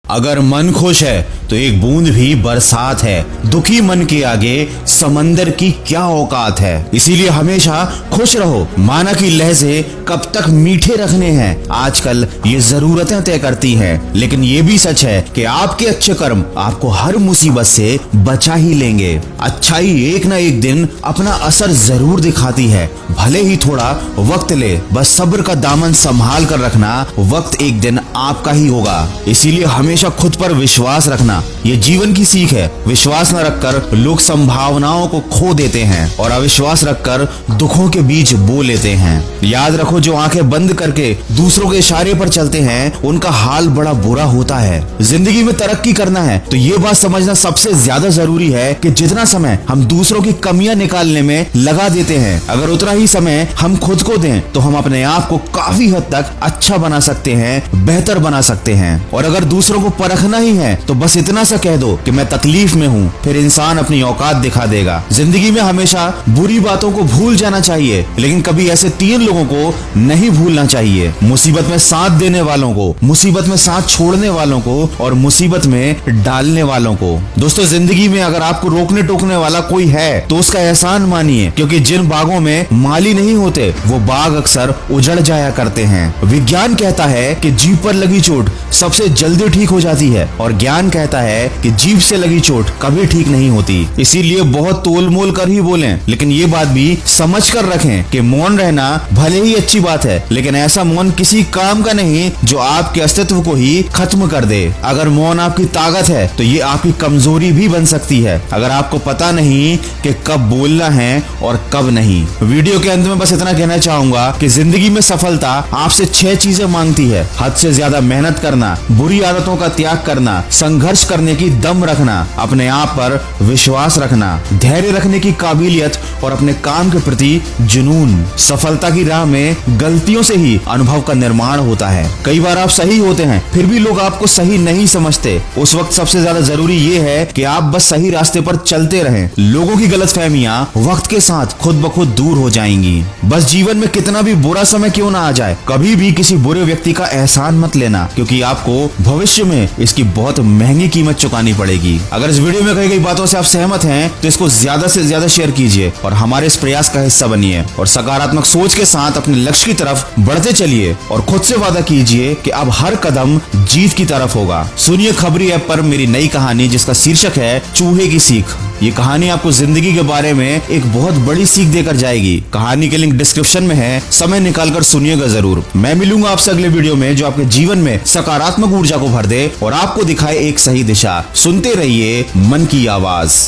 अगर मन खुश है तो एक बूंद भी बरसात है। दुखी मन के आगे समंदर की क्या औकात है। इसीलिए हमेशा खुश रहो। माना कि लहजे कब तक मीठे रखने हैं, आजकल ये जरूरतें तय करती हैं। लेकिन ये भी सच है कि आपके अच्छे कर्म आपको हर मुसीबत से बचा ही लेंगे। अच्छाई एक ना एक दिन अपना असर जरूर दिखाती है, भले ही थोड़ा वक्त ले। बस सब्र का दामन संभाल कर रखना, वक्त एक दिन आपका ही होगा। इसीलिए हमेशा खुद पर विश्वास रखना, ये जीवन की सीख है। विश्वास न रखकर लोग संभावनाओं को खो देते हैं और अविश्वास रखकर दुखों के बीच बो लेते हैं। याद रखो, जो आंखें बंद करके दूसरों के इशारे पर चलते हैं उनका हाल बड़ा बुरा होता है। जिंदगी में तरक्की करना है तो ये बात समझना सबसे ज्यादा जरूरी है कि जितना समय हम दूसरों की कमियां निकालने में लगा देते हैं, अगर उतना ही समय हम खुद को दें तो हम अपने आप को काफी हद तक अच्छा बना सकते हैं, बेहतर बना सकते हैं। और अगर दूसरों को परखना ही है तो बस इतना सा कह दो कि मैं तकलीफ में हूँ, फिर इंसान अपनी औकात दिखा देगा। जिंदगी में हमेशा बुरी बातों को भूल जाना चाहिए, लेकिन कभी ऐसे 3 लोगों को नहीं भूलना चाहिए। मुसीबत में साथ देने वालों को, मुसीबत में साथ छोड़ने वालों को और मुसीबत में डालने वालों को। दोस्तों, जिंदगी में अगर आपको रोकने टोकने वाला कोई है तो उसका एहसान मानिए, क्योंकि जिन बागों में माली नहीं होते वो बाग अक्सर उजड़ जाया करते हैं। विज्ञान कहता है कि जीभ पर लगी चोट सबसे जल्दी ठीक हो जाती है और ज्ञान कहता है कि जीभ से लगी चोट कभी ठीक नहीं होती। इसीलिए बहुत तोल मोल कर ही बोलें, लेकिन ये बात भी समझ कर रखें कि मौन रहना भले ही अच्छी बात है, लेकिन ऐसा मौन किसी काम का नहीं जो आपके अस्तित्व को ही खत्म कर दे। अगर मौन आपकी ताकत है तो ये आपकी कमजोरी भी बन सकती है, अगर आपको पता नहीं कि कब बोलना है और कब नहीं। वीडियो के अंत में बस इतना कहना चाहूंगा कि जिंदगी में सफलता आपसे 6 चीजें मांगती है। हद से ज्यादा मेहनत करना, बुरी आदतों का त्याग करना, संघर्ष करने की दम रखना, अपने आप पर विश्वास रखना, धैर्य रखने की काबिलियत और अपने काम के प्रति जुनून। सफलता की राह में गलतियों से ही अनुभव का निर्माण होता है। कई बार आप सही होते हैं फिर भी लोग आपको सही नहीं समझते। उस वक्त सबसे ज्यादा जरूरी ये है कि आप बस सही रास्ते पर चलते रहें। लोगों की गलतफहमियां वक्त के साथ खुद ब खुद दूर हो जाएंगी। बस जीवन में कितना भी बुरा समय क्यों ना आ जाए, कभी भी किसी बुरे व्यक्ति का एहसान मत लेना, क्योंकि आपको भविष्य में इसकी बहुत महंगी कीमत चुकानी पड़ेगी। अगर इस वीडियो में कही गई बातों से आप सहमत हैं तो इसको ज्यादा से ज्यादा शेयर कीजिए और हमारे इस प्रयास का हिस्सा बनिए और सकारात्मक सोच के साथ अपने लक्ष्य की तरफ बढ़ते चलिए और खुद से वादा कीजिए कि अब हर कदम जीत की तरफ होगा। सुनिए खबरी ऐप पर मेरी नई कहानी जिसका शीर्षक है चूहे की सीख। ये कहानी आपको जिंदगी के बारे में एक बहुत बड़ी सीख देकर जाएगी। कहानी के लिंक डिस्क्रिप्शन में है, समय निकालकर सुनिएगा जरूर। मैं मिलूंगा आपसे अगले वीडियो में जो आपके जीवन में सकारात्मक ऊर्जा को भर दे और आपको दिखाए एक सही दिशा। सुनते रहिए मन की आवाज।